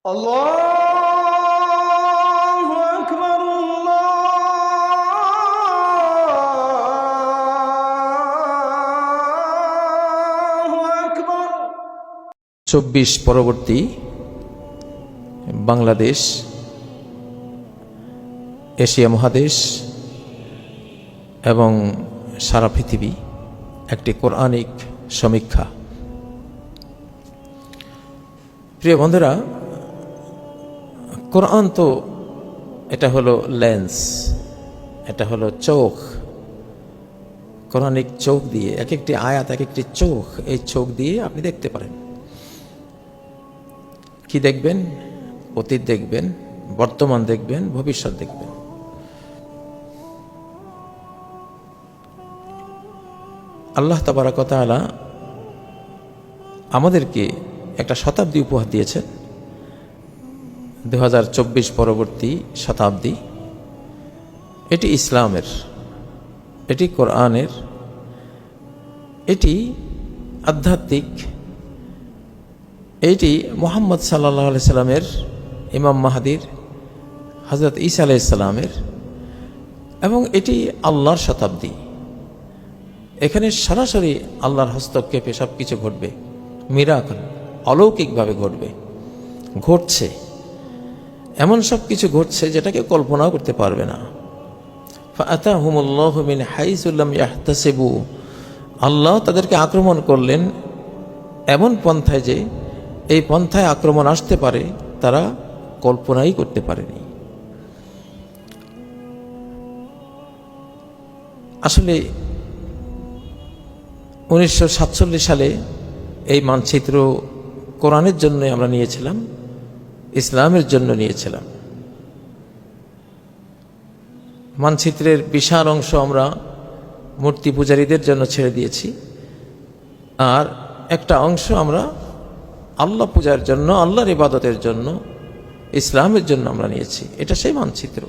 আল্লাহু আকবার, আল্লাহু আকবার। ২৪ পরবর্তী বাংলাদেশ, এশিয়া মহাদেশ এবং সারা পৃথিবী একটি কোরআনিক সমীক্ষা। প্রিয় বন্ধুরা, কোরআন তো এটা হলো লেন্স, এটা হলো চোখ। কোরআনিক চোখ দিয়ে এক একটি আয়াত, এক একটি চোখ, এই চোখ দিয়ে আপনি দেখতে পারেন। কি দেখবেন? অতীত দেখবেন, বর্তমান দেখবেন, ভবিষ্যৎ দেখবেন। আল্লাহ তাবারাক ওয়া তাআলা আমাদেরকে একটা শতাব্দী উপহার দিয়েছেন, 2024 পরবর্তী শতাব্দী। এটি ইসলামের, এটি কোরআনের, এটি আধ্যাত্মিক, এইটি মুহাম্মদ সাল্লাল্লাহু আলাইহি সাল্লামের, ইমাম মাহদির, হযরত ঈসা আলাইহিস সালামের, এবং এটি আল্লাহর শতাব্দী। এখানে সরাসরি আল্লাহর হস্তক্ষেপে সব কিছু ঘটবে, মিরাকল, অলৌকিকভাবে ঘটবে, ঘটছে। এমন সব কিছু ঘটছে যেটাকে কল্পনাও করতে পারবে না। ফাআতাহুমুল্লাহু মিন হাইসু লাম ইয়াহতাসিবু, আল্লাহ তাদেরকে আক্রমণ করলেন এমন পন্থায় যে এই পন্থায় আক্রমণ আসতে পারে তারা কল্পনাই করতে পারেনি। আসলে 1947 সালে এই মানচিত্র কোরআনের জন্য আমরা নিয়েছিলাম, ইসলামের জন্য নিয়েছিলাম। মানচিত্রের বিশাল অংশ আমরা মূর্তি পূজারীদের জন্য ছেড়ে দিয়েছি, আর একটা অংশ আমরা আল্লাহ পূজার জন্য, আল্লাহর ইবাদতের জন্য, ইসলামের জন্য আমরা নিয়েছি। এটা সেই মানচিত্র।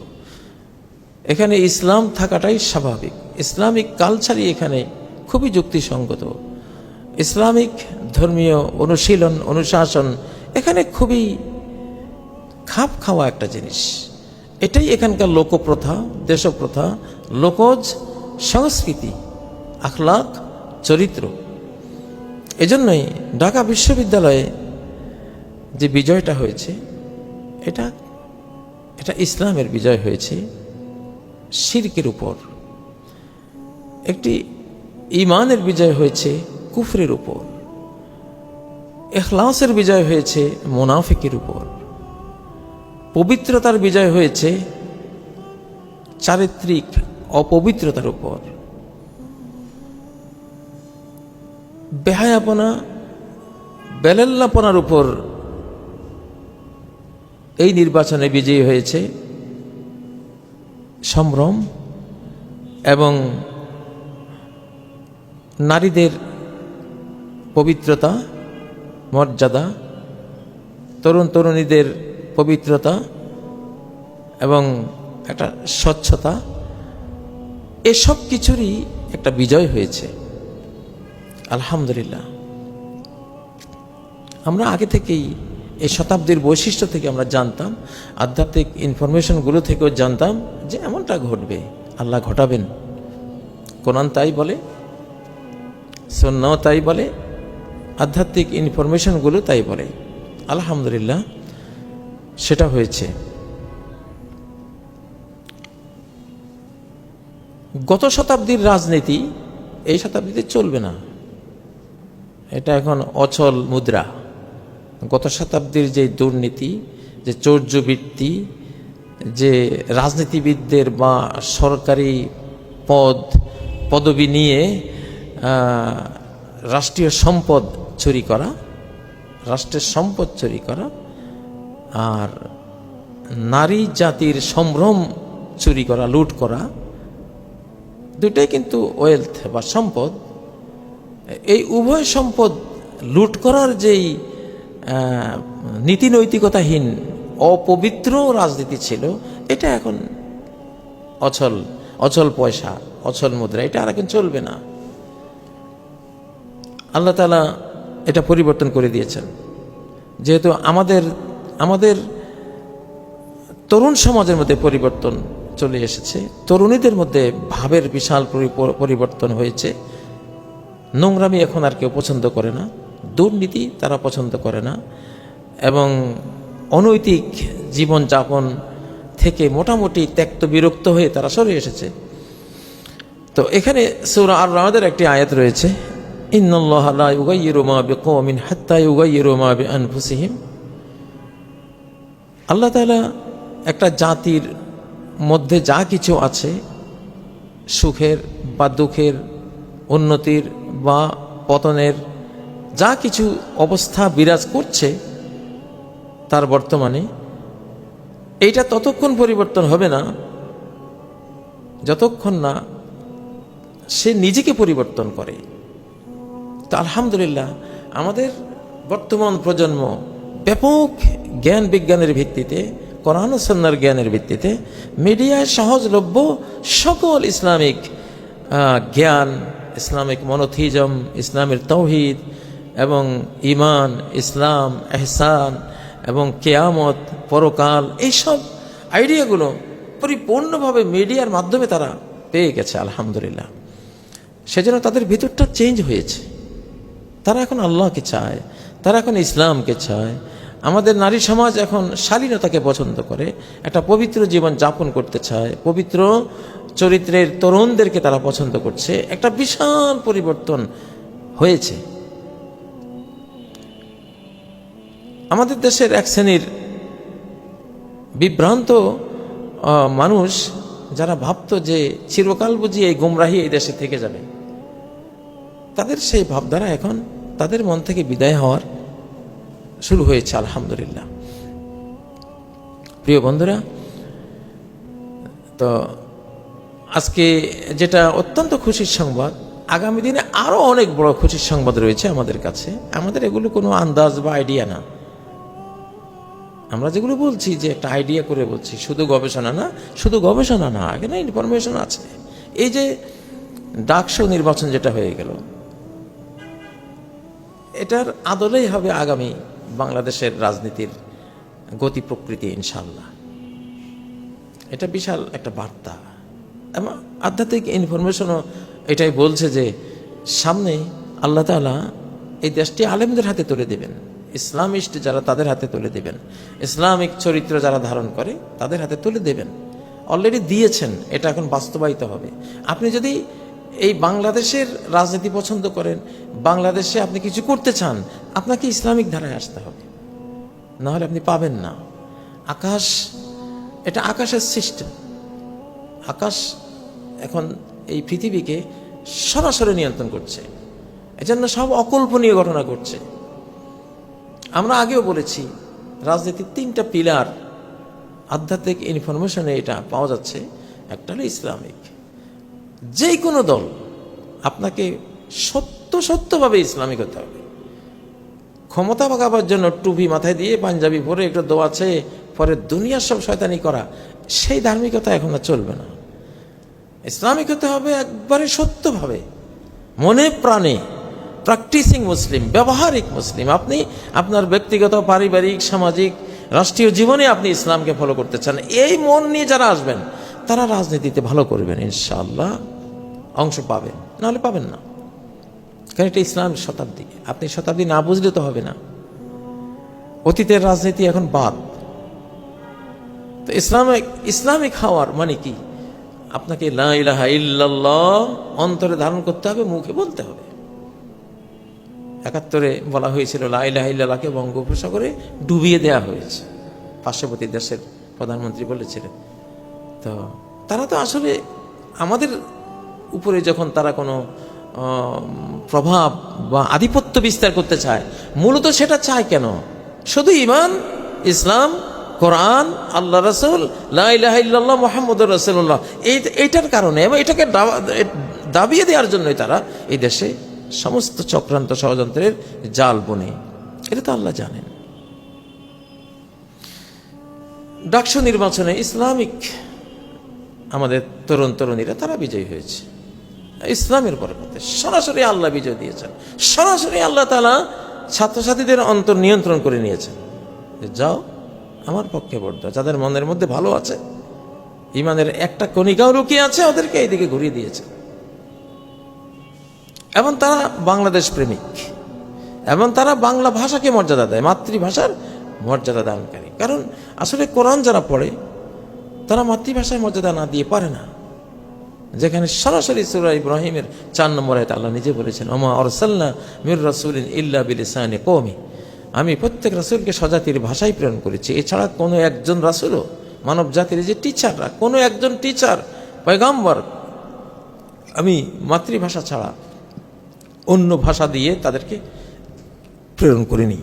এখানে ইসলাম থাকাটাই স্বাভাবিক, ইসলামিক কালচারই এখানে খুবই যুক্তিসঙ্গত। ইসলামিক ধর্মীয় অনুশীলন, অনুশাসন এখানে খুবই খাপ খাওয়া একটা জিনিস। এটাই এখানকার লোকপ্রথা, দেশপ্রথা, লোকজ সংস্কৃতি, আখলাক, চরিত্র। এজন্যই ঢাকা বিশ্ববিদ্যালয়ে যে বিজয়টা হয়েছে, এটা ইসলামের বিজয় হয়েছে শিরকের উপর। একটি ঈমানের বিজয় হয়েছে কুফরের উপর। ইখলাসের বিজয় হয়েছে মুনাফিকের উপর। পবিত্রতার বিজয় হয়েছে চারিত্রিক অপবিত্রতার উপর। বেহায়াপনা, বেলেল্লাপনার উপর এই নির্বাচনে বিজয়ী হয়েছে সম্ভ্রম এবং নারীদের পবিত্রতা, মর্যাদা, তরুণ তরুণীদের পবিত্রতা এবং একটা স্বচ্ছতা, এসব কিছুরই একটা বিজয় হয়েছে। আলহামদুলিল্লাহ। আমরা আগে থেকেই এই শতাব্দীর বৈশিষ্ট্য থেকে আমরা জানতাম, আধ্যাত্মিক ইনফরমেশনগুলো থেকেও জানতাম যে এমনটা ঘটবে, আল্লাহ ঘটাবেন। কোরআন তাই বলে, সুন্নাহ তাই বলে, আধ্যাত্মিক ইনফরমেশনগুলো তাই বলে। আলহামদুলিল্লাহ, সেটা হয়েছে। গত শতাব্দীর রাজনীতি এই শতাব্দীতে চলবে না, এটা এখন অচল মুদ্রা। গত শতাব্দীর যে দুর্নীতি, যে চৌর্যবৃত্তি, যে রাজনীতিবিদদের বা সরকারি পদবি নিয়ে রাষ্ট্রীয় সম্পদ চুরি করা, রাষ্ট্রের সম্পদ চুরি করা, আর নারী জাতির সম্ভ্রম চুরি করা, লুট করা, দুটাই কিন্তু ওয়েলথ বা সম্পদ। এই উভয় সম্পদ লুট করার যেই নীতি নৈতিকতাহীন অপবিত্র রাজনীতি ছিল, এটা এখন অচল পয়সা, অচল মুদ্রা, এটা আর এখন চলবে না। আল্লাহ তাআলা এটা পরিবর্তন করে দিয়েছেন। যেহেতু আমাদের আমাদের তরুণ সমাজের মধ্যে পরিবর্তন চলে এসেছে। তরুণীদের মধ্যে ভাবের বিশাল পরিবর্তন হয়েছে। নোংরামি এখন আর কেউ পছন্দ করে না, দুর্নীতি তারা পছন্দ করে না, এবং অনৈতিক জীবনযাপন থেকে মোটামুটি ত্যক্ত বিরক্ত হয়ে তারা সরে এসেছে। তো এখানে সূরা আর-রা'দের একটি আয়াত রয়েছে, ইন্নাল্লাহা লা ইউগাইয়িরু মা বিকওমিন হাত্তা ইউগাইয়িরু মা বিআনফুসিহিম। আল্লাহ তাআলা একটা জাতির মধ্যে যা কিছু আছে, সুখের বা দুঃখের, উন্নতির বা পতনের যা কিছু অবস্থা বিরাজ করছে তার বর্তমানে, এইটা ততক্ষণ পরিবর্তন হবে না যতক্ষণ না সে নিজেকে পরিবর্তন করে। তো আলহামদুলিল্লাহ আমাদের বর্তমান প্রজন্ম ব্যাপক জ্ঞান বিজ্ঞানের ভিত্তিতে, কোরআন ও সুন্নাহর জ্ঞানের ভিত্তিতে মিডিয়ায় সহজলভ্য সকল ইসলামিক জ্ঞান, ইসলামিক মনোথিজম, ইসলামের তাওহীদ এবং ঈমান, ইসলাম, ইহসান এবং কিয়ামত, পরকাল, এইসব আইডিয়াগুলো পরিপূর্ণভাবে মিডিয়ার মাধ্যমে তারা পেয়ে গেছে আলহামদুলিল্লাহ। সেজন্য তাদের ভিতরটা চেঞ্জ হয়েছে। তারা এখন আল্লাহকে চায়, তারা এখন ইসলামকে চায়। আমাদের নারী সমাজ এখন শালীনতাকে পছন্দ করে, একটা পবিত্র জীবন যাপন করতে চায়, পবিত্র চরিত্রের তরুণদেরকে তারা পছন্দ করছে। একটা বিশাল পরিবর্তন হয়েছে। আমাদের দেশের এক শ্রেণীর বিভ্রান্ত মানুষ যারা ভাবতো যে চিরকাল বুঝি এই গুমরাহি এই দেশে থেকে যাবে, তাদের সেই ভাবধারা এখন তাদের মন থেকে বিদায় হওয়ার শুরু হয়েছে আলহামদুলিল্লাহ। প্রিয় বন্ধুরা, তো আজকে যেটা অত্যন্ত খুশির সংবাদ, আগামী দিনে আরো অনেক বড় খুশির সংবাদ রয়েছে আমাদের কাছে। আমাদের এগুলো কোনো আন্দাজ বা আইডিয়া না, আমরা যেগুলো বলছি যে একটা আইডিয়া করে বলছি, শুধু গবেষণা না, শুধু গবেষণা না, এখানে ইনফরমেশন আছে। এই যে ডাকসু নির্বাচন যেটা হয়ে গেল, এটার আদলেই হবে আগামী বাংলাদেশের রাজনীতির গতি প্রকৃতি ইনশাআল্লাহ। এটা বিশাল একটা বার্তা এবং আধ্যাত্মিক ইনফরমেশনও এটাই বলছে যে সামনে আল্লাহ তাআলা এই দেশটি আলেমদের হাতে তুলে দেবেন, ইসলামিস্ট যারা তাদের হাতে তুলে দেবেন, ইসলামিক চরিত্র যারা ধারণ করে তাদের হাতে তুলে দেবেন। অলরেডি দিয়েছেন, এটা এখন বাস্তবায়িত হবে। আপনি যদি এই বাংলাদেশের রাজনীতি পছন্দ করেন, বাংলাদেশে আপনি কিছু করতে চান, আপনাকে ইসলামিক ধারায় আসতে হবে, না হলে আপনি পাবেন না। আকাশ, এটা আকাশের সিস্টেম। আকাশ এখন এই পৃথিবীকে সরাসরি নিয়ন্ত্রণ করছে, এজন্য সব অকল্পনীয় ঘটনা ঘটছে। আমরা আগেও বলেছি রাজনীতির 3টা পিলার আধ্যাত্মিক ইনফরমেশনে এটা পাওয়া যাচ্ছে। একটা হলো ইসলামিক। যে কোনো দল আপনাকে সত্যভাবে ইসলামিক হতে হবে। ক্ষমতা পাকাবার জন্য টুপি মাথায় দিয়ে পাঞ্জাবি পরে একটু দোয়াছে পরে দুনিয়ার সব শয়তানি করা, সেই ধার্মিকতা এখন আর চলবে না। ইসলামিক হতে হবে একবারে সত্যভাবে, মনে প্রাণে প্র্যাকটিসিং মুসলিম, ব্যবহারিক মুসলিম। আপনি আপনার ব্যক্তিগত, পারিবারিক, সামাজিক, রাষ্ট্রীয় জীবনে আপনি ইসলামকে ফলো করতে চান, এই মন নিয়ে যারা আসবেন তারা রাজনীতিতে ভালো করবেন, ইনশাআল্লাহ অংশ পাবেন, নাহলে পাবেন না। কারণ এটা ইসলামের শতাব্দী, আপনি শতাব্দী না বুঝলে তো হবে না। অতীতের রাজনীতি এখন বাদ। তো ইসলামিক হওয়ার মানে কি? আপনাকে লা ইলাহা ইল্লাল্লাহ অন্তরে ধারণ করতে হবে, মুখে বলতে হবে। ৭১ বলা হয়েছিল লা ইলাহা ইল্লাল্লাহকে বঙ্গোপসাগরে ডুবিয়ে দেওয়া হয়েছে, পার্শ্ববর্তী দেশের প্রধানমন্ত্রী বলেছিলেন। তো তারা তো আসলে আমাদের উপরে যখন তারা কোনো প্রভাব বা আধিপত্য বিস্তার করতে চায়, মূলত সেটা চায় কেন? শুধু ঈমান, ইসলাম, কোরআন, আল্লাহ রাসূল, লা ইলাহা ইল্লাল্লাহ মুহাম্মদুর রাসূলুল্লাহ, এইটার কারণে এবং এটাকে দাবিয়ে দেওয়ার জন্যই তারা এই দেশে সমস্ত চক্রান্ত ষড়যন্ত্রের জাল বুনে। এটা তো আল্লাহ জানেন। ডাকসু নির্বাচনে ইসলামিক আমাদের তরুণ তরুণীরা তারা বিজয়ী হয়েছে ইসলামের বরকতে। সরাসরি আল্লাহ বিজয় দিয়েছেন, সরাসরি আল্লাহ তাআলা ছাত্রছাত্রীদের অন্তর নিয়ন্ত্রণ করে নিয়েছেন যে যাও আমার পক্ষে ভোট দাও। যাদের মনের মধ্যে ভালো আছে, ইমানের একটা কণিকাও লুকিয়ে আছে, ওদেরকে এইদিকে ঘুরিয়ে দিয়েছে। এবং তারা বাংলাদেশ প্রেমিক, এবং তারা বাংলা ভাষাকে মর্যাদা দেয়, মাতৃভাষার মর্যাদা দানকারী। কারণ আসলে কোরআন যারা পড়ে তারা মাতৃভাষার মর্যাদা না দিয়ে পারে না। যেখানে সরাসরি সূরা ইব্রাহিমের 4 নম্বর আয়াতে আল্লাহ নিজে বলেছেন, ওমা আরসালনা মির রাসূলিন ইল্লা বিলিসানি কওমি, আমি প্রত্যেক রাসূলকে স্বজাতির ভাষায় প্রেরণ করেছি। এছাড়া কোনো একজন রাসূলও, মানব জাতির যে টিচাররা, কোনো একজন টিচার পয়গম্বর আমি মাতৃভাষা ছাড়া অন্য ভাষা দিয়ে তাদেরকে প্রেরণ করিনি।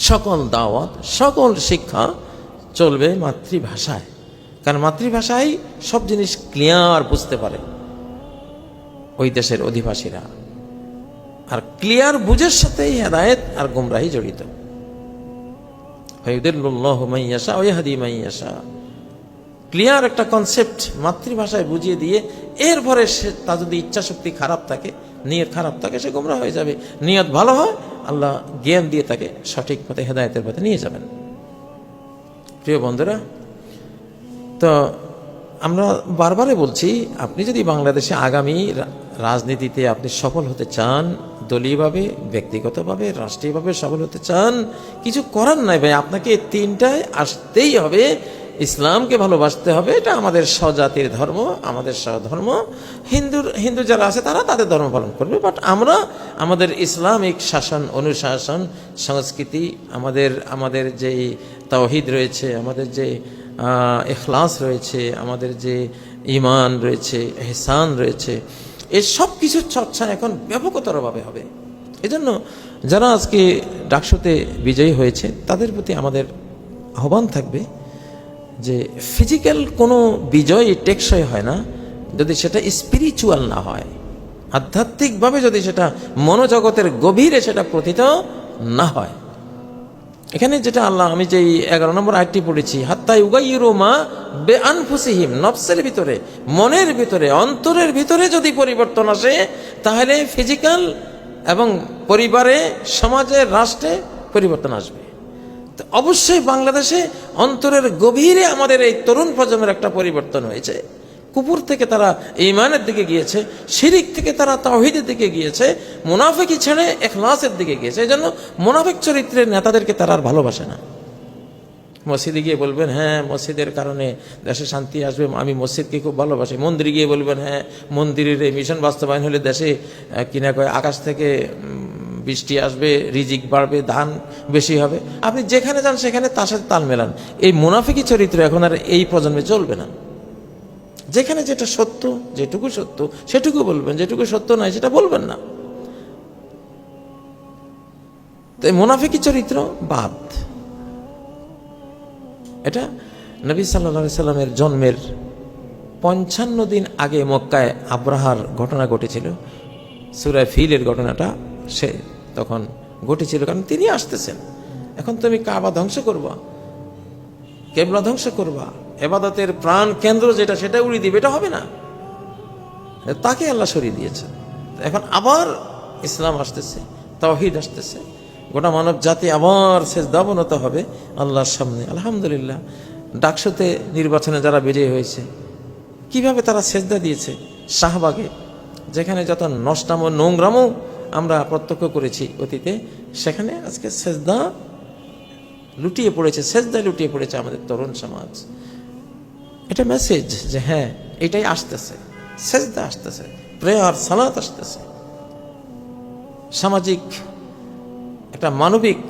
সকল দাওয়াত, সকল শিক্ষা চলবে মাতৃভাষায়, কারণ মাতৃভাষায় সব জিনিস ক্লিয়ার বুঝতে পারে ওই দেশের অধিবাসীরা। আর ক্লিয়ার বুঝের সাথেই হেদায়েত আর গুমরাহি জড়িত। ফায়ুদিল্লুল্লাহু মান ইয়াশা ওয়া ইয়াহদি মান ইয়াশা, ক্লিয়ার একটা কনসেপ্ট মাতৃভাষায় বুঝিয়ে দিয়ে এরপরে সে, তার যদি ইচ্ছা শক্তি খারাপ থাকে, নিয়ত খারাপ থাকে, সে গুমরাহ হয়ে যাবে। নিয়ত ভালো হয়, আল্লাহ জ্ঞান দিয়ে তাকে সঠিক পথে, হেদায়েতের পথে নিয়ে যাবেন। প্রিয় বন্ধুরা, তো আমরা বারবারে বলছি, আপনি যদি বাংলাদেশে আগামী রাজনীতিতে আপনি সফল হতে চান, দলীয়ভাবে, ব্যক্তিগতভাবে, রাষ্ট্রীয়ভাবে সফল হতে চান, কিছু করার নাই ভাই, আপনাকে তিনটায় আসতেই হবে। ইসলামকে ভালোবাসতে হবে, এটা আমাদের স্বজাতির ধর্ম, আমাদের স্বধর্ম। হিন্দু যারা আছে তারা তাদের ধর্ম পালন করবে, বাট আমরা আমাদের ইসলামিক শাসন, অনুশাসন, সংস্কৃতি, আমাদের যে তাওহীদ রয়েছে, আমাদের যে ইখলাস রয়েছে, আমাদের যে ঈমান রয়েছে, ইহসান রয়েছে, এই সব কিছুর চর্চা এখন ব্যাপকতরভাবে হবে। এজন্য যারা আজকে ডাকসুতে বিজয়ী হয়েছে তাদের প্রতি আমাদের আহ্বান থাকবে যে ফিজিক্যাল কোনো বিজয় টেকসই হয় না যদি সেটা স্পিরিচুয়াল না হয়, আধ্যাত্মিকভাবে যদি সেটা মনোজগতের গভীরে সেটা প্রথিত না হয়। এখানে যেটা আল্লাহ, আমি যে 11 নম্বর আয়াতটি পড়েছি, হাত্তা ইউগাইয়িরু মা বিআনফুসিহিম, নফসের ভিতরে, মনের ভিতরে, অন্তরের ভিতরে যদি পরিবর্তন আসে, তাহলে ফিজিক্যাল এবং পরিবারে, সমাজে, রাষ্ট্রে পরিবর্তন আসবে। তো অবশ্যই বাংলাদেশে অন্তরের গভীরে আমাদের এই তরুণ প্রজন্মের একটা পরিবর্তন হয়েছে। কুফর থেকে তারা ঈমানের দিকে গিয়েছে, শিরিক থেকে তারা তাওহীদের দিকে গিয়েছে, মুনাফিকি ছেড়ে ইখলাসের দিকে গিয়েছে। এই জন্য মুনাফিক চরিত্রের নেতাদেরকে তারা আর ভালোবাসে না। মসজিদে গিয়ে বলবেন, হ্যাঁ মসজিদের কারণে দেশে শান্তি আসবে, আমি মসজিদকে খুব ভালোবাসি। মন্দিরে গিয়ে বলবেন, হ্যাঁ মন্দিরের এই মিশন বাস্তবায়ন হলে দেশে কিনা কয় আকাশ থেকে বৃষ্টি আসবে, রিজিক বাড়বে, ধান বেশি হবে। আপনি যেখানে যান সেখানে তার সাথে তাল মেলান। এই মুনাফিকি চরিত্র এখন আর এই প্রজন্মে চলবে না। যেখানে যেটা সত্য, যেটুকু সত্য সেটুকু বলবেন, যেটুকু সত্য নয় সেটা বলবেন না। তো এই মুনাফিকি চরিত্র বাদ। এটা নবী সাল্লাল্লাহু আলাইহি সাল্লামের জন্মের 55 দিন আগে মক্কায় আব্রাহার ঘটনা ঘটেছিল। সূরা ফিলের ঘটনাটা সে তখন ঘটেছিল, কারণ তিনি আসতেছেন। এখন তুমি কাবা ধ্বংস করবা, কিবলা ধ্বংস করবা, ইবাদতের প্রাণ কেন্দ্র যেটা সেটা উড়িয়ে দিবে, এটা হবে না। তাকে আল্লাহ সরিয়ে দিয়েছে। এখন আবার ইসলাম আসতেছে, তাওহীদ আসতেছে, গোটা মানব জাতি আবার সেজদাবনত হবে আল্লাহর সামনে। আলহামদুলিল্লাহ, ডাকসুতে নির্বাচনে যারা বিজয়ী হয়েছে, কিভাবে তারা সেজদা দিয়েছে শাহবাগে, যেখানে যত নষ্টাম ও নোংরামও আমরা প্রত্যক্ষ করেছি অতীতে, সেখানে আজকে সেজদা লুটিয়ে পড়েছে, সেজদায় লুটিয়ে পড়েছে আমাদের তরুণ সমাজ। এটা মেসেজ যে হ্যাঁ এটাই আসতেছে, সেজদা আসতেছে, প্রেয়ার, সালাত আসতেছে। সামাজিক একটা মানবিক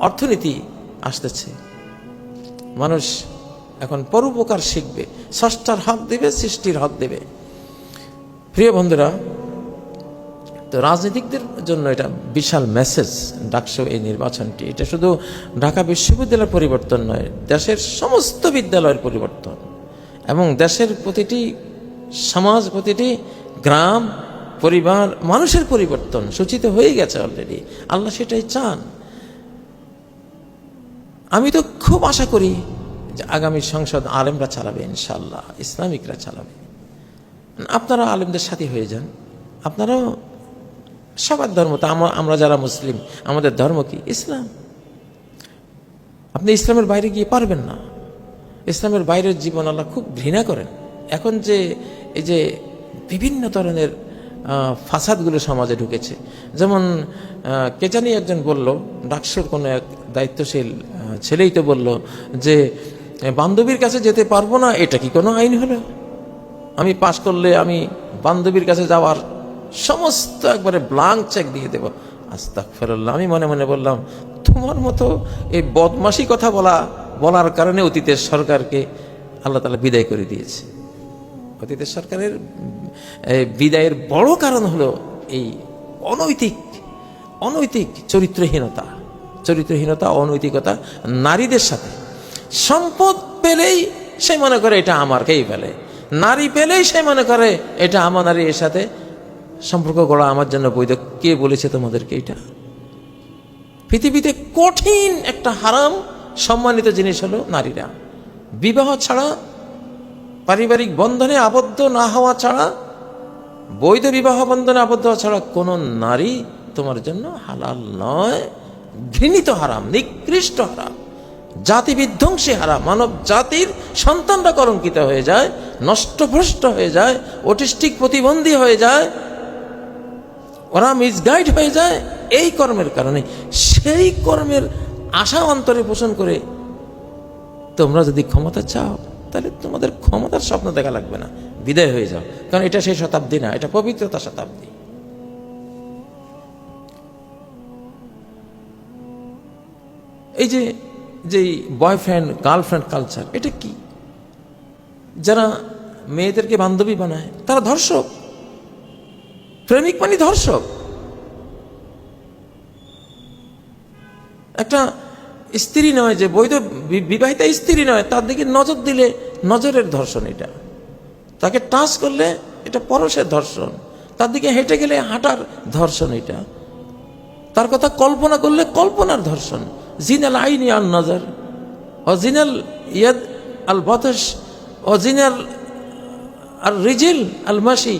অর্থনীতি আসতেছে। মানুষ এখন পরোপকার শিখবে, স্রষ্টার হক দেবে, সৃষ্টির হক দেবে। প্রিয় বন্ধুরা, তো রাজনীতিকদের জন্য এটা বিশাল মেসেজ ডাকসু এই নির্বাচনটি। এটা শুধু ঢাকা বিশ্ববিদ্যালয়ের পরিবর্তন নয়, দেশের সমস্ত বিদ্যালয়ের পরিবর্তন এবং দেশের প্রতিটি সমাজ, প্রতিটি গ্রাম, পরিবার, মানুষের পরিবর্তন সূচিত হয়ে গেছে অলরেডি। আল্লাহ সেটাই চান। আমি তো খুব আশা করি যে আগামী সংসদ আলেমরা চালাবে, ইনশাআল্লাহ ইসলামিকরা চালাবে। আপনারা আলেমদের সাথে হয়ে যান, আপনারাও সবার ধর্ম, তা আমরা যারা মুসলিম, আমাদের ধর্ম কি? ইসলাম। আপনি ইসলামের বাইরে গিয়ে পারবেন না। ইসলামের বাইরের জীবন আল্লাহ খুব ঘৃণা করেন। এখন যে এই যে বিভিন্ন ধরনের ফাসাদগুলো সমাজে ঢুকেছে, যেমন কে জানি একজন বলল, ডাকসুর কোনো এক দায়িত্বশীল ছেলেই তো বলল যে বান্ধবীর কাছে যেতে পারবো না, এটা কি কোনো আইন হলো? আমি পাশ করলে আমি বান্ধবীর কাছে যাওয়ার সমস্ত একবারে ব্লাঙ্ক চেক দিয়ে দেব। আস্তাগফিরুল্লাহ। আমি মনে মনে বললাম, তোমার মতো এই বদমাশি কথা বলার কারণে অতীতের সরকারকে আল্লাহ তাআলা বিদায় করে দিয়েছে। অতীতের সরকারের বিদায়ের বড় কারণ হলো এই অনৈতিক চরিত্রহীনতা, অনৈতিকতা। নারীদের সাথে সম্পদ পেলেই সে মনে করে এটা আমার, কেই ফেলে। নারী পেলেই সে মনে করে এটা আমার, নারী এর সাথে সম্পর্ক করা আমার জন্য বৈধ। কে বলেছে তোমাদেরকে এটা? পৃথিবীতে কঠিন একটা হারাম সম্মানিত জিনিস হলো নারীরা। বিবাহ ছাড়া, পারিবারিক বন্ধনে আবদ্ধ না হওয়া ছাড়া, বৈধ বিবাহ বন্ধনে আবদ্ধ হওয়া ছাড়া কোনো নারী তোমার জন্য হালাল নয়। ঘৃণিত হারাম, নিকৃষ্ট হারাম, জাতি বিধ্বংসী হারাম। মানব জাতির সন্তানরা কলঙ্কিত হয়ে যায়, নষ্টভ্রষ্ট হয়ে যায়, অটিস্টিক প্রতিবন্ধী হয়ে যায়, ওরা মিসগাইড হয়ে যায় এই কর্মের কারণে। সেই কর্মের আশা অন্তরে পোষণ করে তোমরা যদি ক্ষমতা চাও, তাহলে তোমাদের ক্ষমতার স্বপ্ন দেখা লাগবে না, বিদায় হয়ে যাও। কারণ এটা সেই শতাব্দী না, এটা পবিত্রতা শতাব্দী। এই যে বয়ফ্রেন্ড গার্লফ্রেন্ড কালচার, এটা কি? যারা মেয়েদেরকে বান্ধবী বানায় তারা ধর্ষক। প্রেমিক মানে ধর্ষক। একটা স্ত্রী নয়, যে বৈধ বিবাহিতা স্ত্রী নয়, তার দিকে নজর দিলে নজরের ধর্ষণ এটা। তাকে টাচ করলে এটা পরশের ধর্ষণ। তার দিকে হেঁটে গেলে হাঁটার ধর্ষণ এটা। তার কথা কল্পনা করলে কল্পনার ধর্ষণ। জিনাল আইনি আল নজর, অজিনাল ইয়াদ আল বতশ, অজিনাল আর রিজিল আল মাসি।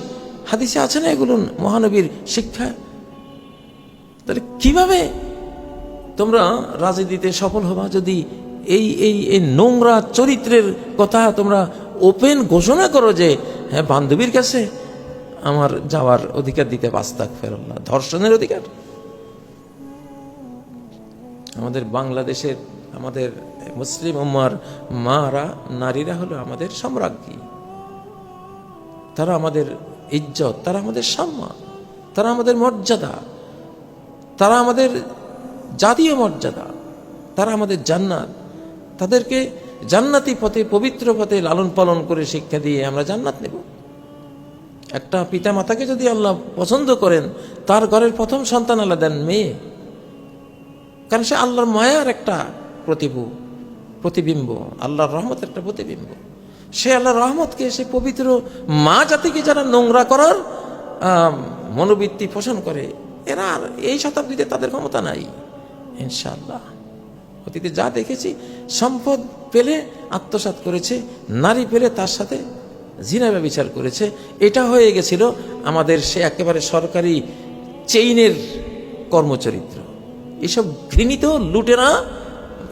হাদিসে আছে না এগুলো মহানবীর শিক্ষা? তাহলে কিভাবে তোমরা রাজনীতিতে সফল হবা যদি এই নোংরা চরিত্রের কথা তোমরা ওপেন ঘোষণা করো যে হ্যাঁ, বান্ধবীর কাছে আমার যাওয়ার অধিকার দিতে আস্তাগফিরুল্লাহ, ধর্ষণের অধিকার। আমাদের বাংলাদেশের, আমাদের মুসলিম উম্মার মারা, নারীরা হলো আমাদের সম্রাজ্ঞী। তারা আমাদের ইজ্জত, তারা আমাদের সম্মান, তারা আমাদের মর্যাদা, তারা আমাদের জাতীয় মর্যাদা, তারা আমাদের জান্নাত। তাদেরকে জান্নাতি পথে, পবিত্র পথে লালন পালন করে শিক্ষা দিয়ে আমরা জান্নাত নেব। একটা পিতা মাতাকে যদি আল্লাহ পছন্দ করেন, তার ঘরের প্রথম সন্তান আল্লাহ দেন মেয়ে। কারণ সে আল্লাহর মায়ার একটা প্রতিবিম্ব, আল্লাহর রহমতের একটা প্রতিবিম্ব। সে আল্লাহর রহমতকে, সে পবিত্র মা জাতিকে যারা নোংরা করার মনোবৃত্তি পোষণ করে, এরা আর এই শতাব্দীতে তাদের ক্ষমতা নাই ইনশাআল্লাহ। অতীতে যা দেখেছি, সম্পদ পেলে আত্মসাৎ করেছে, নারী পেলে তার সাথে জিনা ব্যভিচার করেছে। এটা হয়ে গেছিল আমাদের সে একেবারে সরকারি চেইনের কর্মচরিত্র। এসব ঘৃণিত লুটেরা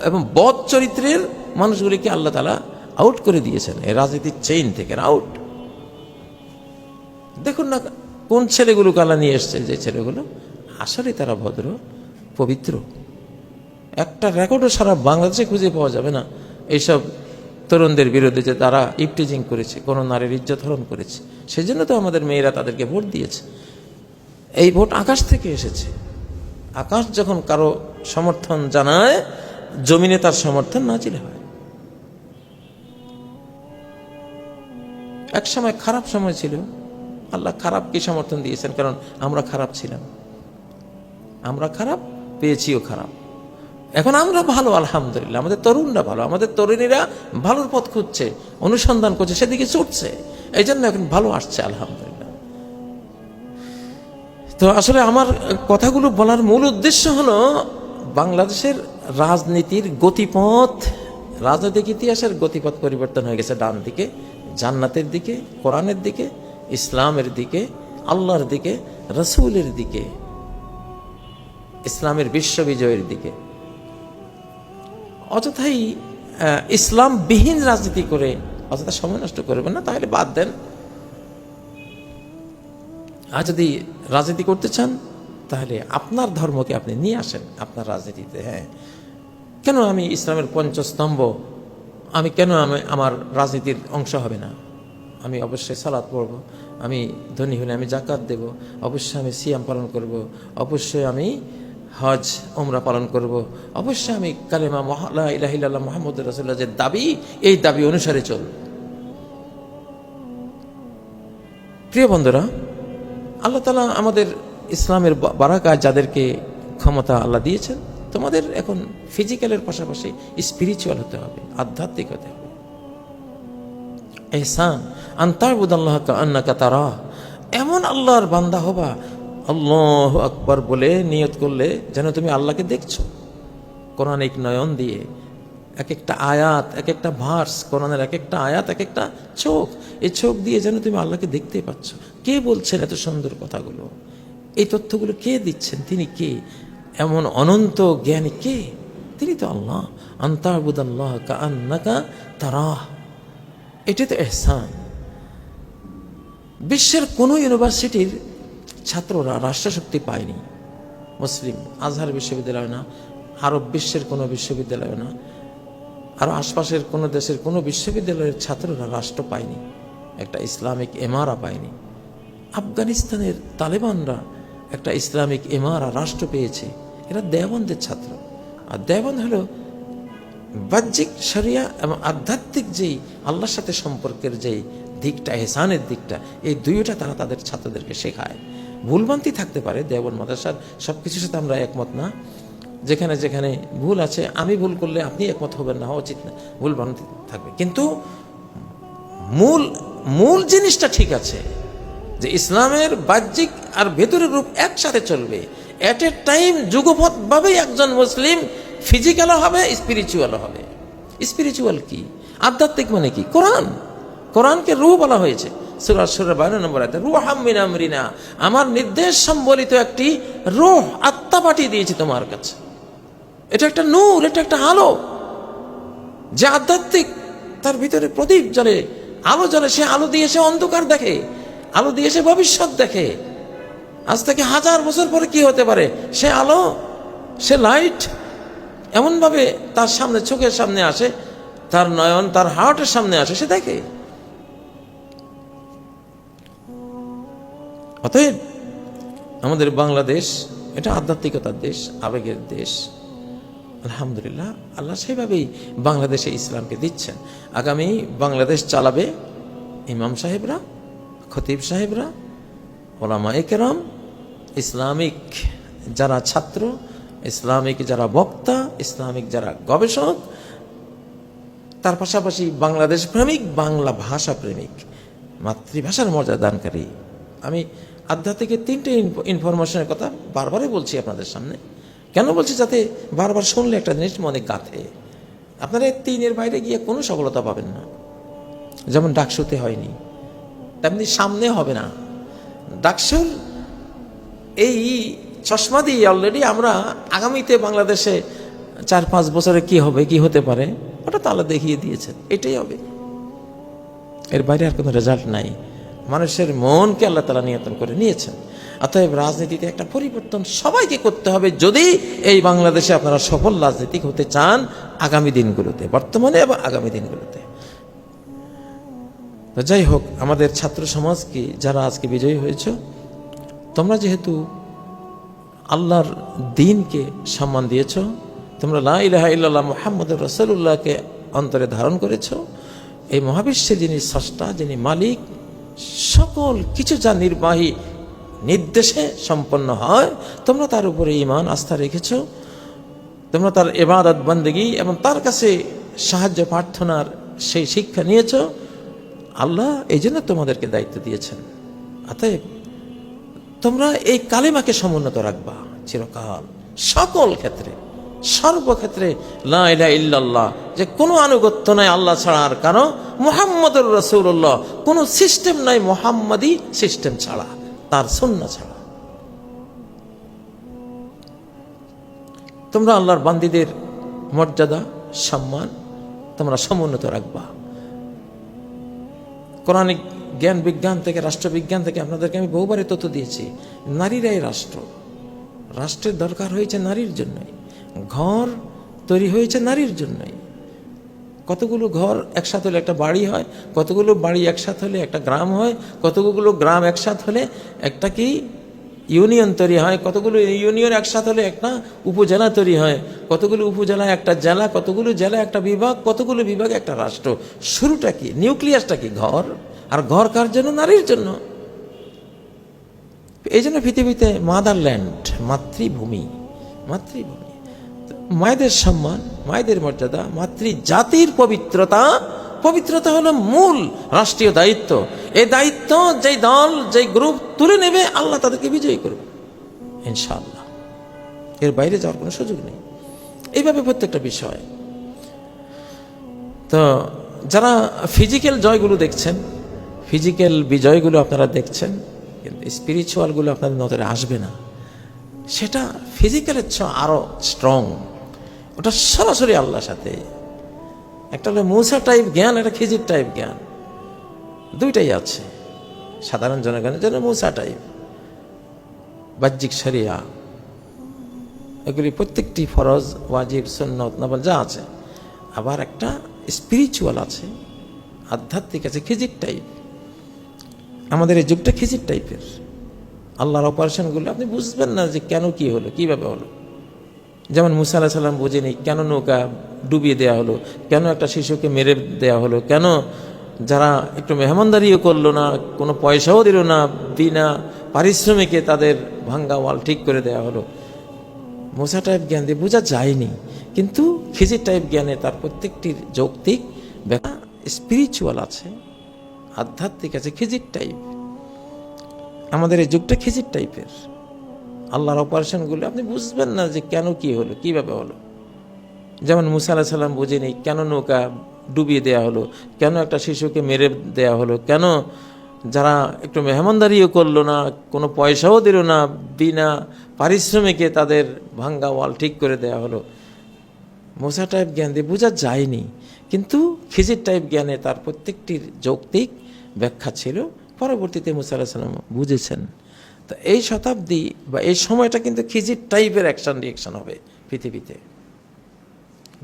এবং বদ চরিত্রের মানুষগুলিকে আল্লাহ তাআলা আউট করে দিয়েছেন এই রাজনীতির চেইন থেকে, আউট। দেখুন না কোন ছেলেগুলোকে আল্লাহ নিয়ে এসছে, যে ছেলেগুলো আসলে তারা ভদ্র, পবিত্র। একটা রেকর্ডও সারা বাংলাদেশে খুঁজে পাওয়া যাবে না এইসব তরুণদের বিরুদ্ধে যে তারা ইফটিজিং করেছে, কোনো নারীর ইজ্জত হরণ করেছে। সেজন্য তো আমাদের মেয়েরা তাদেরকে ভোট দিয়েছে। এই ভোট আকাশ থেকে এসেছে। আকাশ যখন কারো সমর্থন জানায়, জমিনে তার সমর্থন নাজিল হয়। এক সময় খারাপ সময় ছিল, আল্লাহ খারাপকে সমর্থন দিয়েছেন, কারণ আমরা খারাপ ছিলাম, আমরা খারাপ পেয়েছিও খারাপ। এখন আমরা ভালো, আলহামদুলিল্লাহ। আমাদের তরুণরা ভালো, আমাদের তরুণীরা ভালোর পথ খুঁজছে, অনুসন্ধান করছে, সেদিকে ছুটছে। এই জন্য এখন ভালো আসছে, আলহামদুলিল্লাহ। তো আসলে আমার কথাগুলো বলার মূল উদ্দেশ্য হলো, বাংলাদেশের রাজনীতির গতিপথ, রাজনৈতিক ইতিহাসের গতিপথ পরিবর্তন হয়ে গেছে ডান দিকে, জান্নাতের দিকে, কোরআনের দিকে, ইসলামের দিকে, আল্লাহর দিকে, রসুলের দিকে, ইসলামের বিশ্ববিজয়ের দিকে। অযথাই ইসলামবিহীন রাজনীতি করে অযথা সময় নষ্ট করবেন না, তাহলে বাদ দেন। আর যদি রাজনীতি করতে চান তাহলে আপনার ধর্মকে আপনি নিয়ে আসেন আপনার রাজনীতিতে। হ্যাঁ, কেন আমি ইসলামের পঞ্চস্তম্ভ, আমি কেন আমার রাজনীতির অংশ হবে না? আমি অবশ্যই সালাত পড়ব, আমি ধনী হলে আমি জাকাত দেব, অবশ্যই আমি সিয়াম পালন করব, অবশ্যই আমি হজ ওমরা পালন করব, অবশ্যই আমি কালেমা লা ইলাহা ইল্লাল্লাহ মুহাম্মদুর রাসূলুল্লাহ যে দাবি, এই দাবি অনুসারে চলব। প্রিয় বন্ধুরা, আল্লাহ তাআলা আমাদের ইসলামের বারাকায় যাদেরকে ক্ষমতা আল্লাহ দিয়েছেন, তোমাদের এখন ফিজিক্যালের পাশাপাশি স্পিরিচুয়াল হতে হবে, আধ্যাত্মিক হতে হবে। ইহসান আন তা'বুদাল্লাহ কাআন্নাকা তারাহ, এমন আল্লাহর বান্দা হবা, আল্লাহু আকবার বলে নিয়ত করলে যেন তুমি আল্লাহকে দেখছো। কোরআনিক নয়ন দিয়ে এক একটা আয়াত, এক একটা ভার্স, কোরআনের এক একটা আয়াত, এক একটা চোখ, এই চোখ দিয়ে যেন তুমি আল্লাহকে দেখতে পাচ্ছ। কে বলছেন এত সুন্দর কথাগুলো? এই তথ্যগুলো কে দিচ্ছেন? তিনি কে? এমন অনন্ত জ্ঞানী কে? তিনি তো আল্লাহ। আন তা'বুদাল্লাহ কাআন্নাকা তারাহ, এটা তো ইহসান। বিশ্বের কোনো ইউনিভার্সিটির ছাত্ররা রাষ্ট্রশক্তি পায়নি, মুসলিম আজহার বিশ্ববিদ্যালয় না, আরব বিশ্বের কোনো বিশ্ববিদ্যালয় না, আরও আশপাশের কোনো দেশের কোনো বিশ্ববিদ্যালয়ের ছাত্ররা রাষ্ট্র পায়নি, একটা ইসলামিক এমারা পায়নি। আফগানিস্তানের তালেবানরা একটা ইসলামিক এমারা রাষ্ট্র পেয়েছে, এরা দেওবন্দের ছাত্র। আর দেওবন্দ হলো বাহ্যিক শরিয়া এবং আধ্যাত্মিক যেই আল্লাহর সাথে সম্পর্কের যেই দিকটা, এহসানের দিকটা, এই দুইটা তারা তাদের ছাত্রদেরকে শেখায়। ভুলভ্রান্তি থাকতে পারে, দেওবন্দ মাদ্রাসার সব কিছুর সাথে আমরা একমত না। যেখানে যেখানে ভুল আছে, আমি ভুল করলে আপনি একমত হবেন না, হওয়া উচিত না, ভুলভ্রান্তি থাকবে, কিন্তু মূল জিনিসটা ঠিক আছে যে ইসলামের বাহ্যিক আর ভেতরের রূপ একসাথে চলবে। এট এ টাইম যুগপৎভাবে একজন মুসলিম ফিজিক্যালও হবে, স্পিরিচুয়ালও হবে। স্পিরিচুয়াল কি? আধ্যাত্মিক মানে কি? কোরআন, কোরআনকে রূহ বলা হয়েছে সূরা সূরা 52 নম্বর আয়াতে, রূহাম মিন আমরিনা, আমার নির্দেশ সম্বলিত একটি রূহ, আত্মা পাঠিয়ে দিয়েছি তোমার কাছে। এটা একটা নূর, এটা একটা আলো, যে আধ্যাত্মিক, তার ভিতরে প্রদীপ জ্বলে, আলো জ্বলে। সে আলো দিয়ে সে অন্ধকার দেখে, আলো দিয়ে সে ভবিষ্যৎ দেখে। আজ থেকে 1000 বছর পরে কি হতে পারে, সে আলো, সে লাইট এমনভাবে তার সামনে, চোখের সামনে আসে, তার নয়ন, তার হার্টের সামনে আসে, সে দেখে। অতএব আমাদের বাংলাদেশ এটা আধ্যাত্মিকতার দেশ, আবেগের দেশ। আলহামদুলিল্লাহ, আল্লাহ সেভাবেই বাংলাদেশে ইসলামকে দিচ্ছেন। আগামী বাংলাদেশ চালাবে ইমাম সাহেবরা, খতিব সাহেবরা, ওলামায়ে কেরাম, ইসলামিক যারা ছাত্র, ইসলামিক যারা বক্তা, ইসলামিক যারা গবেষক, তার পাশাপাশি বাংলাদেশ প্রেমিক, বাংলা ভাষা প্রেমিক, মাতৃভাষার মর্যাদা দানকারী। আমি আধ্যাত্মিকের 3টে ইনফরমেশনের কথা বারবারই বলছি আপনাদের সামনে। কেন বলছি? যাতে বারবার শুনলে একটা জিনিস মনে গাঁথে। আপনারা 3-এর বাইরে গিয়ে কোনো সফলতা পাবেন না। যেমন ডাকসুতে হয়নি, তেমনি সামনে হবে না। ডাকসুর এই চশমা দিয়ে অলরেডি আমরা আগামীতে বাংলাদেশে 4-5 বছরে কি হবে, কি হতে পারে, ওটা তো আল্লাহ দেখিয়ে দিয়েছেন, এটাই হবে। এর বাইরে আর কোনো রেজাল্ট নাই। মানুষের মনকে আল্লাহ তাআলা নিয়ন্ত্রণ করে নিয়েছেন। অতএব রাজনীতিতে একটা পরিবর্তন সবাইকে করতে হবে, যদি এই বাংলাদেশে আপনারা সফল রাজনীতিক হতে চান আগামী দিনগুলোতে, বর্তমানে এবং আগামী দিনগুলোতে। তো যাই হোক, আমাদের ছাত্র সমাজকে যারা আজকে বিজয়ী হয়েছ, তোমরা যেহেতু আল্লাহর দ্বীনকে সম্মান দিয়েছ, তোমরা লা ইলাহা ইল্লাল্লাহ মুহাম্মদুর রাসূলুল্লাহকে অন্তরে ধারণ করেছ, এই মহাবিশ্বের যিনি স্রষ্টা, যিনি মালিক, সকল কিছু যা নির্বাহী নির্দেশে সম্পন্ন হয়, তোমরা তার উপরে ঈমান আস্থা রেখেছ, তোমরা তার ইবাদত বন্দেগী এবং তার কাছে সাহায্য প্রার্থনার সেই শিক্ষা নিয়েছ। আল্লাহ এই জন্য তোমাদেরকে দায়িত্ব দিয়েছেন। অতএব তোমরা এই কালেমাকে সমুন্নত রাখবা চিরকাল, সকল ক্ষেত্রে, সর্বক্ষেত্রে লা ইলাহা ইল্লাল্লাহ, যে কোনো আনুগত্য নাই আল্লাহ ছাড়া আর কারো, মুহাম্মদুর রাসূলুল্লাহ, কোনো সিস্টেম নাই মুহাম্মাদি সিস্টেম ছাড়া, তার সুন্নাহ ছাড়া। তোমরা আল্লাহর বান্দীদের মর্যাদা সম্মান তোমরা সমুন্নত রাখবা। কোরআনিক জ্ঞান বিজ্ঞান থেকে, রাষ্ট্রবিজ্ঞান থেকে আপনাদেরকে আমি বহুবারই তথ্য দিয়েছি, নারীরাই রাষ্ট্র। রাষ্ট্রের দরকার হয়েছে নারীর জন্যই, ঘর তৈরি হয়েছে নারীর জন্যই। কতগুলো ঘর একসাথে হলে একটা বাড়ি হয়, কতগুলো বাড়ি একসাথে হলে একটা গ্রাম হয়, কতগুলো গ্রাম একসাথে হলে একটা কি ইউনিয়ন তৈরি হয়, কতগুলো ইউনিয়ন একসাথে হলে একটা উপজেলা তৈরি হয়, কতগুলো উপজেলা একটা জেলা, কতগুলো জেলা একটা বিভাগ, কতগুলো বিভাগ একটা রাষ্ট্র। শুরুটা কি, নিউক্লিয়াসটা কি? ঘর। আর ঘর কার জন্য? নারীর জন্য। এই জন্য পৃথিবীতে মাদারল্যান্ড, মাতৃভূমি, মাতৃভূমি, মায়েদের সম্মান, মায়েদের মর্যাদা, মাতৃ জাতির পবিত্রতা, পবিত্রতা হলো মূল রাষ্ট্রীয় দায়িত্ব। এই দায়িত্ব যেই দল, যেই গ্রুপ তুলে নেবে, আল্লাহ তাদেরকে বিজয়ী করবে ইনশাআল্লাহ। এর বাইরে যাওয়ার কোনো সুযোগ নেই। এইভাবে প্রত্যেকটা বিষয়। তো যারা ফিজিক্যাল জয়গুলো দেখছেন, ফিজিক্যাল বিজয়গুলো আপনারা দেখছেন, কিন্তু স্পিরিচুয়ালগুলো আপনাদের নজরে আসবে না। সেটা ফিজিক্যালের চেয়ে আরো স্ট্রং। ওটা সরাসরি আল্লাহর সাথে। একটা হলো মুসা টাইপ জ্ঞান, একটা খিজির টাইপ জ্ঞান, দুইটাই আছে সাধারণ জনগণের জন্য। মুসা টাইপ বাহ্যিক শরিয়া, এগুলি প্রত্যেকটি ফরজ, ওয়াজিব, সুন্নত, নফল যা আছে। আবার একটা স্পিরিচুয়াল আছে, আধ্যাত্মিক আছে, খিজির টাইপ। আমাদের এই যুগটা খিজির টাইপের। আল্লাহর অপারেশনগুলো আপনি বুঝবেন না যে কেন কি হলো, কিভাবে হলো। যেমন মুসা আলাইহিস সালাম বুঝেনি কেন নৌকা ডুবিয়ে দেওয়া হলো, কেন একটা শিশুকে মেরে দেওয়া হলো, কেন যারা একটু মেহমানদারিও করলো না, কোনো পয়সাও দিল না, বিনা পারিশ্রমিকে তাদের ভাঙ্গা ওয়াল ঠিক করে দেওয়া হলো। মুসা টাইপ জ্ঞান দিয়ে বোঝা যায়নি, কিন্তু খিজির টাইপ জ্ঞানে তার প্রত্যেকটির যৌক্তিক ব্যাখ্যা স্পিরিচুয়াল আছে, আধ্যাত্মিক আছে, খিজির টাইপ। আমাদের এই যুগটা খিজির টাইপের। আল্লাহর অপারেশনগুলো আপনি বুঝবেন না যে কেন কি হলো, কিভাবে হলো। যেমন মুসা আলাইহিস সালাম বুঝেনি কেন নৌকা ডুবিয়ে দেওয়া হলো, কেন একটা শিশুকে মেরে দেওয়া হলো, কেন যারা একটু মেহমানদারিও করলো না, কোনো পয়সাও দিল না, বিনা পারিশ্রমিকে তাদের ভাঙ্গা ওয়াল ঠিক করে দেওয়া হলো। মুসা টাইপ জ্ঞান দিয়ে বোঝা যায়নি, কিন্তু খিজির টাইপ জ্ঞানে তার প্রত্যেকটির যৌক্তিক ব্যাখ্যা ছিল। পরবর্তীতে মুসা আলাইহিস সালাম বুঝেছেন। তো এই শতাব্দী বা এই সময়টা কিন্তু খিজির টাইপের অ্যাকশন রিয়েকশন হবে পৃথিবীতে।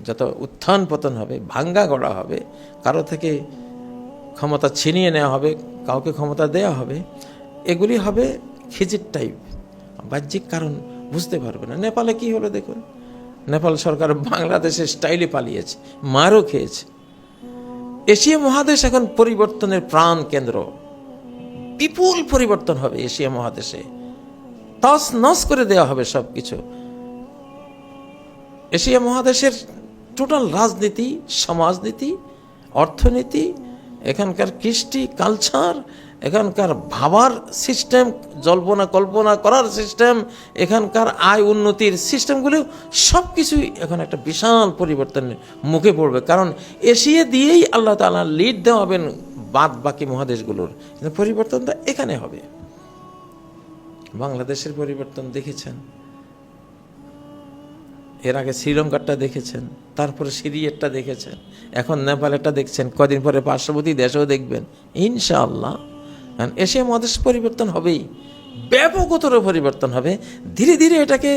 যত উত্থান পতন হবে, ভাঙ্গা গড়া হবে, কারো থেকে ক্ষমতা ছিনিয়ে নেওয়া হবে, কাউকে ক্ষমতা দেওয়া হবে, এগুলি হবে খিজির টাইপ। বাহ্যিক কারণ বুঝতে পারবে না। নেপালে কি হলো দেখুন, নেপাল সরকার বাংলাদেশের স্টাইলে পালিয়েছে, মারও খেয়েছে। এশিয়া মহাদেশ এখন পরিবর্তনের প্রাণ কেন্দ্র। বিপুল পরিবর্তন হবে এশিয়া মহাদেশে, তস নস করে দেওয়া হবে সবকিছু। এশিয়া মহাদেশের টোটাল রাজনীতি, সমাজনীতি, অর্থনীতি, এখানকার কৃষ্টি, কালচার, এখানকার ভাবার সিস্টেম, জল্পনা কল্পনা করার সিস্টেম, এখানকার আয় উন্নতির সিস্টেমগুলো সব কিছুই এখন একটা বিশাল পরিবর্তনের মুখে পড়বে। কারণ এশিয়া দিয়েই আল্লাহ তাআলা লিড দেওয়াবেন বাদ বাকি মহাদেশগুলোর। পরিবর্তনটা এখানে হবে। বাংলাদেশের পরিবর্তন দেখেছেন, এর আগে শ্রীলঙ্কারটা দেখেছেন, তারপরে সিরিয়ারটা দেখেছেন, এখন নেপালেরটা দেখছেন, কদিন পরে পার্শ্ববর্তী দেশেও দেখবেন ইনশাআল্লাহ। এশিয়া মহাদেশ পরিবর্তন হবেই, ব্যাপকতর পরিবর্তন হবে। ধীরে ধীরে এটাকে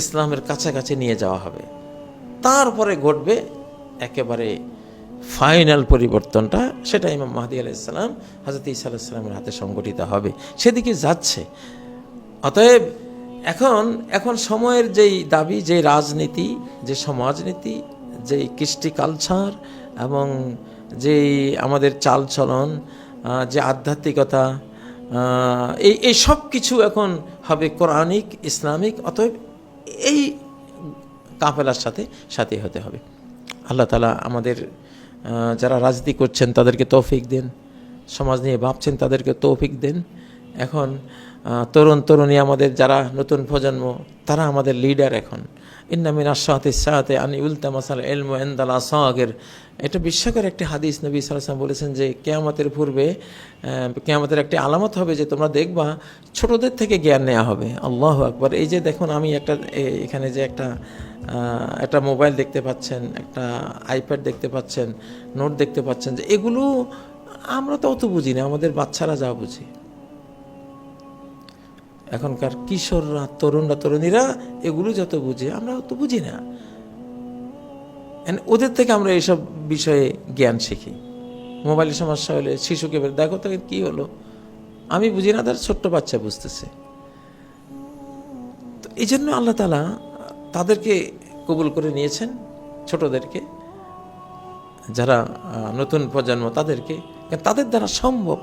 ইসলামের কাছাকাছি নিয়ে যাওয়া হবে। তারপরে ঘটবে একেবারে ফাইনাল পরিবর্তনটা, সেটা ইমাম মাহদী আলাইহিস সালাম, হযরত ঈসা আলাইহিস সালামের হাতে সংগঠিত হবে, সেদিকে যাচ্ছে। অতএব এখন সময়ের যেই দাবি, যে রাজনীতি, যে সমাজনীতি, যেই কৃষ্টি কালচার এবং যেই আমাদের চালচলন, যে আধ্যাত্মিকতা, এই সব কিছু এখন হবে কোরআনিক, ইসলামিক। অতএব এই কাফেলার সাথে সাথে হতে হবে। আল্লাহ তাআলা আমাদের যারা রাজনীতি করছেন তাদেরকে তৌফিক দেন, সমাজ নিয়ে ভাবছেন তাদেরকে তৌফিক দেন। এখন তরুণ তরুণী আমাদের যারা নতুন প্রজন্ম, তারা আমাদের লিডার। এখন ইন্না মিন আশ-শাআতিস সাআতি আন ইলতামাসাল ইলমু ইনদাল আসাগির। এটা বিস্ময়কর একটি হাদিস। নবী সাল্লাল্লাহু আলাইহি ওয়াসাল্লাম বলেছেন যে কিয়ামতের পূর্বে কিয়ামতের একটি আলামত হবে যে তোমরা দেখবা ছোটদের থেকে জ্ঞান নেওয়া হবে। আল্লাহু আকবার। এই যে দেখুন, আমি এখানে যে একটা মোবাইল দেখতে পাচ্ছেন, একটা আইপ্যাড দেখতে পাচ্ছেন, নোট দেখতে পাচ্ছেন, যে এগুলো আমরা তো অত বুঝি না, আমাদের বাচ্চারা যা বুঝে। এখনকার কিশোররা, তরুণরা, তরুণীরা এগুলো যত বুঝে আমরা অত বুঝি না। ওদের থেকে আমরা এইসব বিষয়ে জ্ঞান শিখি। মোবাইলের সমস্যা হলে শিশুকে দেখো তো কি হলো, আমি বুঝি না, তার ছোট্ট বাচ্চা বুঝতেছে। তো এই জন্য আল্লাহ তাআলা তাদেরকে কবুল করে নিয়েছেন, ছোটদেরকে, যারা নতুন প্রজন্ম তাদেরকে, তাদের দ্বারা সম্ভব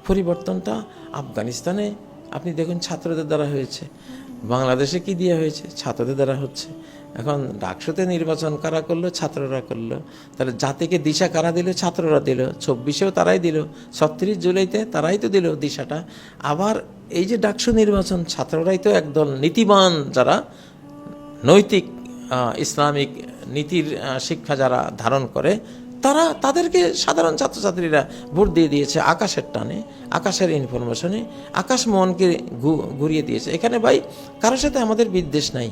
পরিবর্তনটা আফগানিস্তানে আপনি দেখুন ছাত্রদের দ্বারা হয়েছে, বাংলাদেশে কি দিয়ে হয়েছে, ছাত্রদের দ্বারা হচ্ছে। এখন ডাকসুতে নির্বাচন কারা করলো, ছাত্ররা করলো। তাহলে জাতিকে দিশা কারা দিল, ছাত্ররা দিল। 24-এও তারাই দিল, 36 জুলাইতে তারাই তো দিল দিশাটা। আবার এই যে ডাকসু নির্বাচন, ছাত্ররাই তো একদল নীতিবান, যারা নৈতিক ইসলামিক নীতির শিক্ষা যারা ধারণ করে, তাদেরকে সাধারণ ছাত্রছাত্রীরা ভোট দিয়ে দিয়েছে আকাশের টানে, আকাশের ইনফরমেশনে, আকাশ মনকে ঘুরিয়ে দিয়েছে। এখানে ভাই কারোর সাথে আমাদের বিদ্বেষ নাই।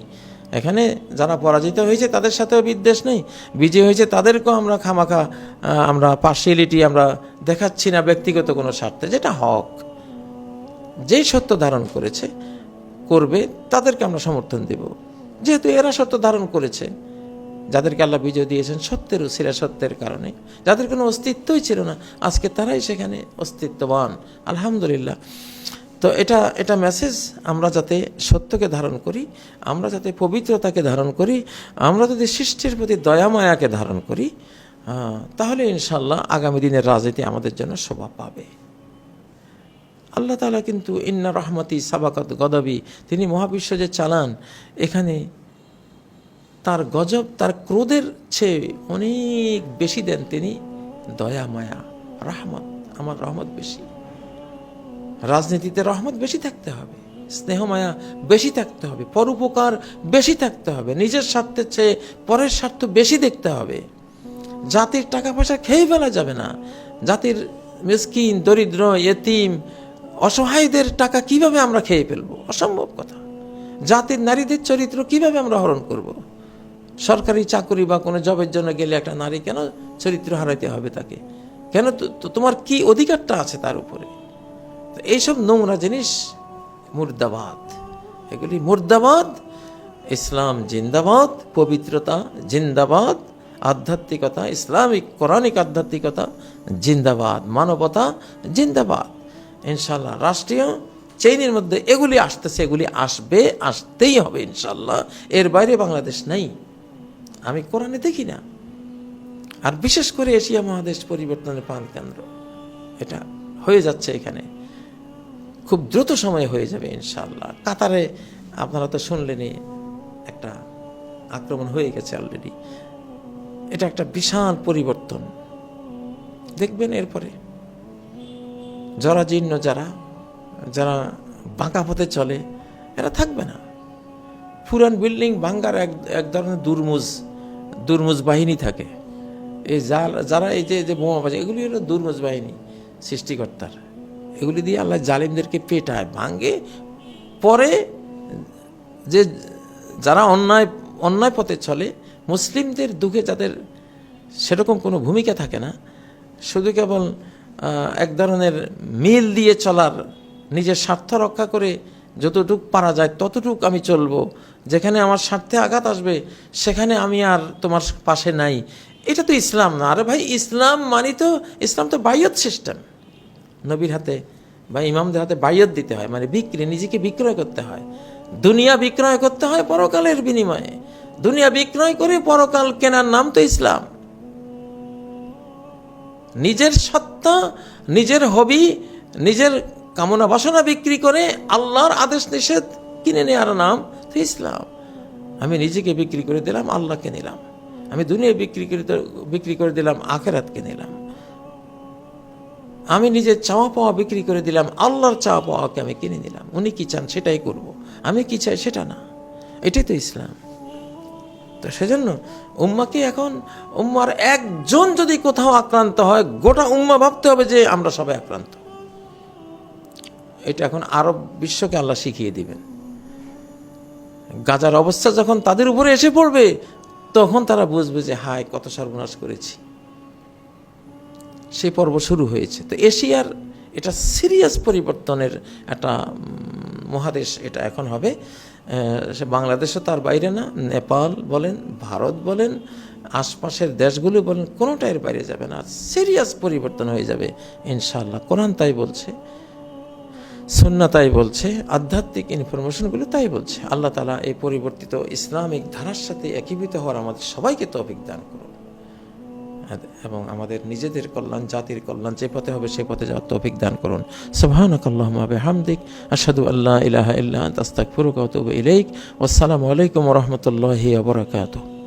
এখানে যারা পরাজিত হয়েছে তাদের সাথেও বিদ্বেষ নেই, বিজয় হয়েছে তাদেরকেও আমরা খামাখা আমরা পার্সিয়ালিটি আমরা দেখাচ্ছি না ব্যক্তিগত কোনো স্বার্থে। যেটা হক, যেই সত্য ধারণ করবে তাদেরকে আমরা সমর্থন দেব, যেহেতু এরা সত্য ধারণ করেছে। যাদেরকে আল্লাহ বিজয় দিয়েছেন সত্যের উসিলা, সত্যের কারণে, যাদের কোনো অস্তিত্বই ছিল না, আজকে তারাই সেখানে অস্তিত্ববান, আলহামদুলিল্লাহ। তো এটা মেসেজ, আমরা যাতে সত্যকে ধারণ করি, আমরা যাতে পবিত্রতাকে ধারণ করি, আমরা যদি সৃষ্টির প্রতি দয়া মায়াকে ধারণ করি, তাহলে ইনশাল্লাহ আগামী দিনের রাজনীতি আমাদের জন্য শোভা পাবে। আল্লাহ তাআলা কিন্তু ইন্না রহমতি সাবাকাত গদাবি, তিনি মহাবিশ্ব যে চালান, এখানে তার গজব, তার ক্রোধের চেয়ে অনেক বেশি দেন তিনি দয়া মায়া, রহমত। আমার রহমত বেশি। রাজনীতিতে রহমত বেশি থাকতে হবে, স্নেহ মায়া বেশি থাকতে হবে, পরোপকার বেশি থাকতে হবে, নিজের স্বার্থের চেয়ে পরের স্বার্থ বেশি দেখতে হবে। জাতির টাকা পয়সা খেয়ে ফেলা যাবে না। জাতির মিসকিন, দরিদ্র, ইয়েতিম, অসহায়দের টাকা কিভাবে আমরা খেয়ে ফেলবো? অসম্ভব কথা। জাতির নারীদের চরিত্র কিভাবে আমরা হরণ করব? সরকারি চাকরি বা কোনো জবের জন্য গেলে একটা নারী কেন চরিত্র হারাইতে হবে তাকে? কেন? তোমার কি অধিকারটা আছে তার উপরে? এইসব নোংরা জিনিস মুর্দাবাদ, এগুলি মুর্দাবাদ। ইসলাম জিন্দাবাদ, পবিত্রতা জিন্দাবাদ, আধ্যাত্মিকতা, ইসলামিক কোরআনিক আধ্যাত্মিকতা জিন্দাবাদ, মানবতা জিন্দাবাদ। ইনশাল্লাহ রাষ্ট্রীয় চেইনের মধ্যে এগুলি আসতেছে, এগুলি আসতেই হবে ইনশাল্লাহ। এর বাইরে বাংলাদেশ নাই, আমি কোরআনে দেখি না। আর বিশেষ করে এশিয়া মহাদেশ পরিবর্তনের প্রাণ কেন্দ্র, এটা হয়ে যাচ্ছে এখানে, খুব দ্রুত সময়ে হয়ে যাবে ইনশাল্লাহ। কাতারে আপনারা তো শুনলেনই, একটা আক্রমণ হয়ে গেছে অলরেডি। এটা একটা বিশাল পরিবর্তন দেখবেন। এরপরে জরাজীর্ণ যারা বাঁকা পথে চলে, এরা থাকবে না। পুরান বিল্ডিং ভাঙ্গার এক ধরনের দুর্মুজ বাহিনী থাকে। এই যারা এই যে বোমাবাজি, এগুলি হলো দুর্মুজ বাহিনী সৃষ্টিকর্তার। এগুলি দিয়ে আল্লাহ জালিমদেরকে পেটায়, ভাঙ্গে। পরে যে যারা অন্যায় পথে চলে, মুসলিমদের দুঃখে যাদের সেরকম কোনো ভূমিকা থাকে না, শুধু কেবল এক ধরনের মিল দিয়ে চলার, নিজের স্বার্থ রক্ষা করে যতটুক পারা যায় ততটুক আমি চলবো, যেখানে আমার স্বার্থে আঘাত আসবে সেখানে আমি আর তোমার পাশে নাই, এটা তো ইসলাম না। আরে ভাই, ইসলাম ইসলাম তো বাইয়ত সিস্টেম। নবীর হাতে বা ইমামদের হাতে বাইয়ত দিতে হয়, মানে নিজেকে বিক্রয় করতে হয়। দুনিয়া বিক্রয় করতে হয় পরকালের বিনিময়ে। দুনিয়া বিক্রয় করে পরকাল কেনার নাম তো ইসলাম। নিজের সত্তা, নিজের হবি, নিজের কামনা বাসনা বিক্রি করে আল্লাহর আদেশ নিষেধ কিনে নেওয়ার নাম তো ইসলাম। আমি নিজেকে বিক্রি করে দিলাম, আল্লাহকে নিলাম। আমি দুনিয়া বিক্রি করে দিলাম, আখিরাতকে নিলাম। আমি নিজের চাওয়া পাওয়া বিক্রি করে দিলাম, আল্লাহর চাওয়া পাওয়াকে আমি কিনে নিলাম। উনি কি চান সেটাই করব, আমি কি চাই সেটা না। এটাই তো ইসলাম। তো সেজন্য উম্মাকে এখন উম্মার একজন যদি কোথাও আক্রান্ত হয়, গোটা উম্মা ভাবতে হবে যে আমরা সবাই আক্রান্ত। এটা এখন আরব বিশ্বকে আল্লাহ শিখিয়ে দিবেন। গাজার অবস্থা যখন তাদের উপরে এসে পড়বে, তখন তারা বুঝবে যে হায় কত সর্বনাশ করেছি। সেই পর্ব শুরু হয়েছে। তো এশিয়ার এটা সিরিয়াস পরিবর্তনের একটা মহাদেশ এটা এখন হবে। সে বাংলাদেশও তার বাইরে না, নেপাল বলেন, ভারত বলেন, আশপাশের দেশগুলো বলেন, কোনোটাই বাইরে যাবে না। সিরিয়াস পরিবর্তন হয়ে যাবে ইনশাআল্লাহ। কোরআন তাই বলছে, সুন্নাহ তাই বলছে, আধ্যাত্মিক ইনফরমেশনগুলো তাই বলছে। আল্লাহ তাআলা এই পরিবর্তিত ইসলামিক ধারার সাথে একীভূত হওয়ার আমাদের সবাইকে তৌফিক দান করুন, এবং আমাদের নিজেদের কল্যাণ, জাতির কল্যাণ, যে পথে হবে সে পথে যাওয়ার তৌফিক দান করুন। সুবহানাকাল্লাহুম্মা ওয়া বিহামদিক, আশহাদু আল্লা ইলাহা ইল্লা আনতা, আস্তাগফিরুকা ওয়া আতুবু ইলাইক। ওয়াসসালামু আলাইকুম ওয়া রাহমাতুল্লাহি ওয়া বারাকাতুহু।